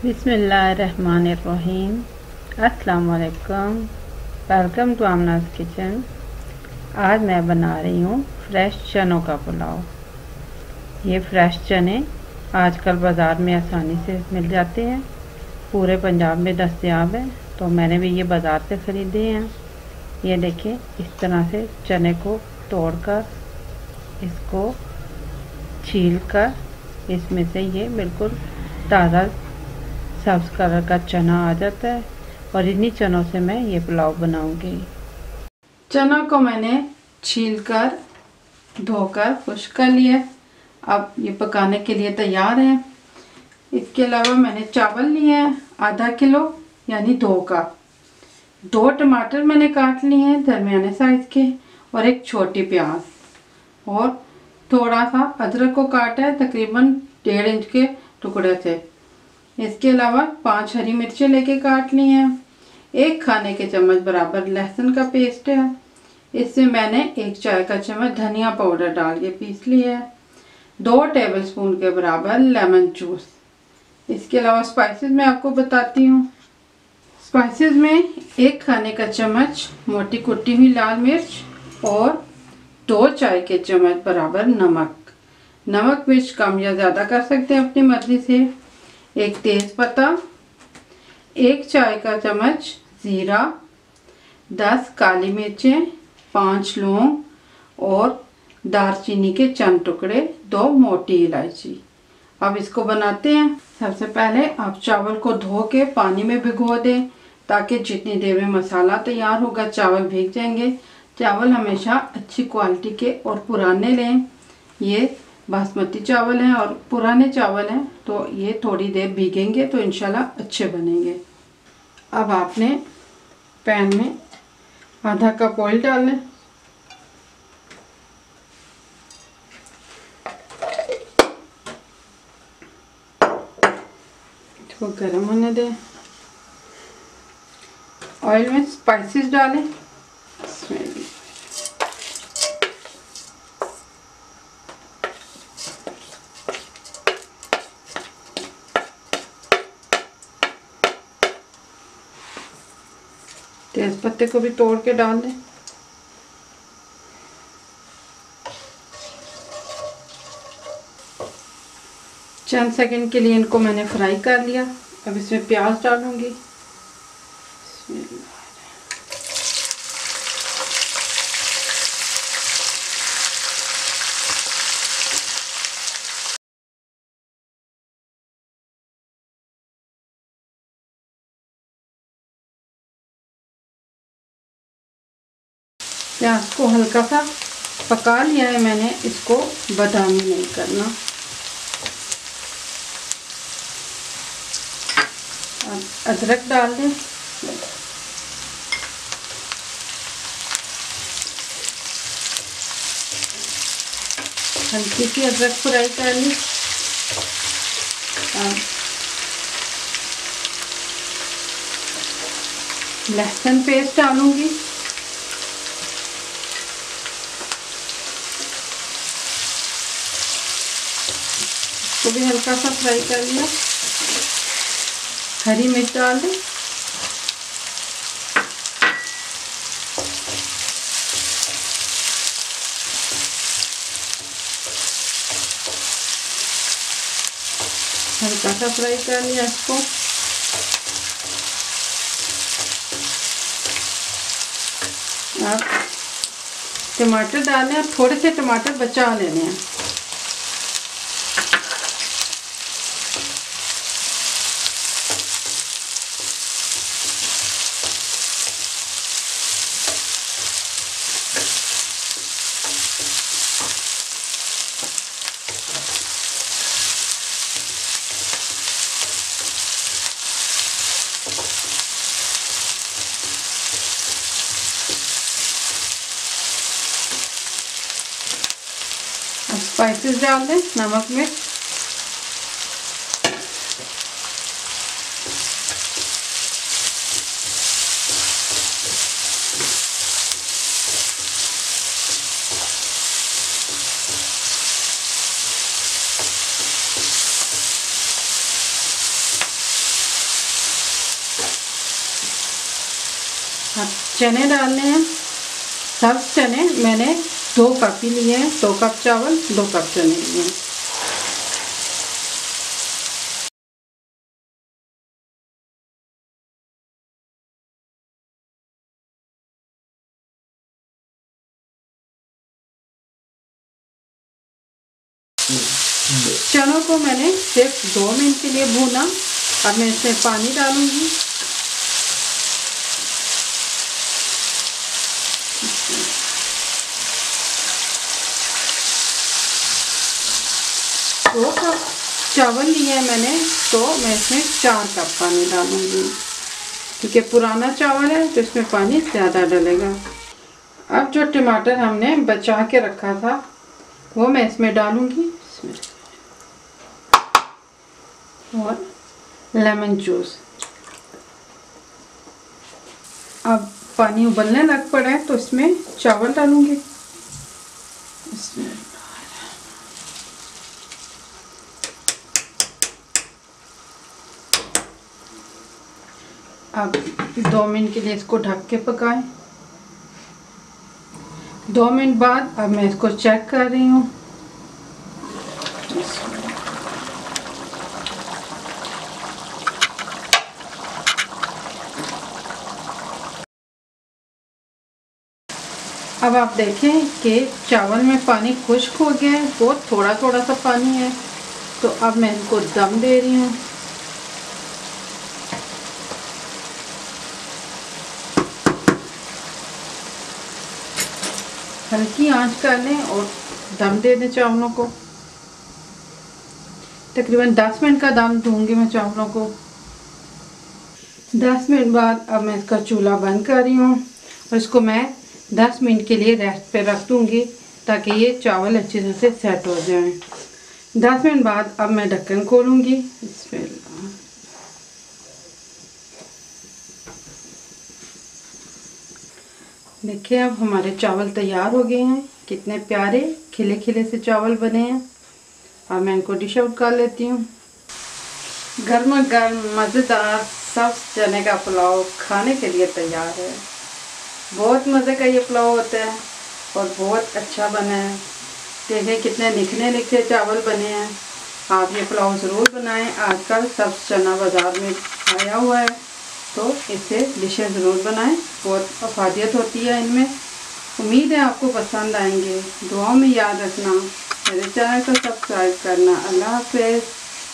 बिस्मिल्लाहिर्रहमानिर्रहीम। अस्सलाम वालेकुम। Welcome to Aamna's kitchen. आज मैं बना रही हूँ फ्रेश चनों का पुलाव। ये फ्रेश चने आजकल बाज़ार में आसानी से मिल जाते हैं, पूरे पंजाब में दस्तयाब है। तो मैंने भी ये बाज़ार से ख़रीदे हैं। ये देखिए, इस तरह से चने को तोड़कर इसको छीलकर इसमें से ये बिल्कुल ताज़ा सब्ज़ कलर का चना आ जाता है और इन्हीं चनों से मैं ये पुलाव बनाऊंगी। चना को मैंने छीलकर धोकर खुश्क कर लिया। अब ये पकाने के लिए तैयार है। इसके अलावा मैंने चावल लिए हैं आधा किलो यानी 2 कप। 2 टमाटर मैंने काट लिए हैं दरमियाने साइज़ के और एक छोटी प्याज और थोड़ा सा अदरक को काटा है तकरीबन 1.5 इंच के टुकड़े से। इसके अलावा 5 हरी मिर्चें लेके काट ली हैं। 1 खाने के चम्मच बराबर लहसुन का पेस्ट है। इसमें मैंने 1 चाय का चम्मच धनिया पाउडर डाल के पीस लिया है। 2 टेबलस्पून के बराबर लेमन जूस। इसके अलावा स्पाइसेस मैं आपको बताती हूँ। स्पाइसेस में 1 खाने का चम्मच मोटी कुटी हुई लाल मिर्च और 2 चाय के चम्मच बराबर नमक। नमक मिर्च कम या ज़्यादा कर सकते हैं अपनी मर्ज़ी से। 1 तेज़पत्ता, 1 चाय का चम्मच ज़ीरा, 10 काली मिर्चें, 5 लौंग और दालचीनी के चंद टुकड़े, 2 मोटी इलायची। अब इसको बनाते हैं। सबसे पहले आप चावल को धो के पानी में भिगो दें ताकि जितनी देर में मसाला तैयार होगा चावल भीग जाएंगे। चावल हमेशा अच्छी क्वालिटी के और पुराने लें। ये बासमती चावल हैं और पुराने चावल हैं तो ये थोड़ी देर भीगेंगे तो इंशाल्लाह अच्छे बनेंगे। अब आपने पैन में आधा कप ऑयल डाल लें। इसको गर्म होने दें। ऑयल में स्पाइसेस डालें। तेज पत्ते को भी तोड़ के डाल दें। चंद सेकंड के लिए इनको मैंने फ्राई कर लिया। अब इसमें प्याज डालूंगी। प्याज को हल्का सा पका लिया है मैंने, इसको बादामी नहीं करना। अब अदरक डाल दें। हल्की सी अदरक फ्राई कर ली। लहसुन पेस्ट डालूंगी। इसको भी हल्का सा फ्राई कर लिया। हरी मिर्च डाल दें। हल्का सा फ्राई कर लिया इसको। अब टमाटर डालें और थोड़े से टमाटर बचा लेने हैं। स्पाइसेस डाल दें, नमक मिर्च, अब चने डालने हैं। सब चने मैंने 2 कप ही लिए हैं, 2 कप चावल 2 कप चने लिए हैं। चनों को मैंने सिर्फ 2 मिनट के लिए भूना। अब मैं इसमें पानी डालूंगी। दो कप चावल लिए हैं मैंने, तो मैं इसमें 4 कप पानी डालूंगी, क्योंकि पुराना चावल है तो इसमें पानी ज़्यादा डलेगा। अब जो टमाटर हमने बचा के रखा था वो मैं इसमें डालूंगी, और लेमन जूस। अब पानी उबलने लग पड़ा है तो इसमें चावल डालूंगी। इसमें अब 2 मिनट के लिए इसको ढक के पकाएं। 2 मिनट बाद अब मैं इसको चेक कर रही हूँ। अब आप देखें कि चावल में पानी खुश्क हो गया है, बहुत थोड़ा थोड़ा सा पानी है। तो अब मैं इसको दम दे रही हूँ। हल्की आंच कर लें और दम दे दें चावलों को। तकरीबन 10 मिनट का दम दूंगी मैं चावलों को। 10 मिनट बाद अब मैं इसका चूल्हा बंद कर रही हूँ और इसको मैं 10 मिनट के लिए रेस्ट पे रख दूँगी, ताकि ये चावल अच्छी तरह से सेट हो जाएं। 10 मिनट बाद अब मैं ढक्कन खोलूँगी। देखिए अब हमारे चावल तैयार हो गए हैं। कितने प्यारे खिले खिले से चावल बने हैं। अब मैं इनको डिश आउट कर लेती हूँ। गर्मा गर्म मज़ेदार सब्ज़ चने का पुलाव खाने के लिए तैयार है। बहुत मज़े का ये पुलाव होता है और बहुत अच्छा बना है। देखें कितने निखरे निखरे चावल बने हैं। आप ये पुलाव ज़रूर बनाएं। आजकल सब्ज़ चना बाज़ार में आया हुआ है, तो इससे डिशें ज़रूर बनाएं। बहुत अफादियत होती है इनमें। उम्मीद है आपको पसंद आएंगे। दुआओं में याद रखना, मेरे चैनल को सब्सक्राइब करना। अल्लाह हाफ़िज़।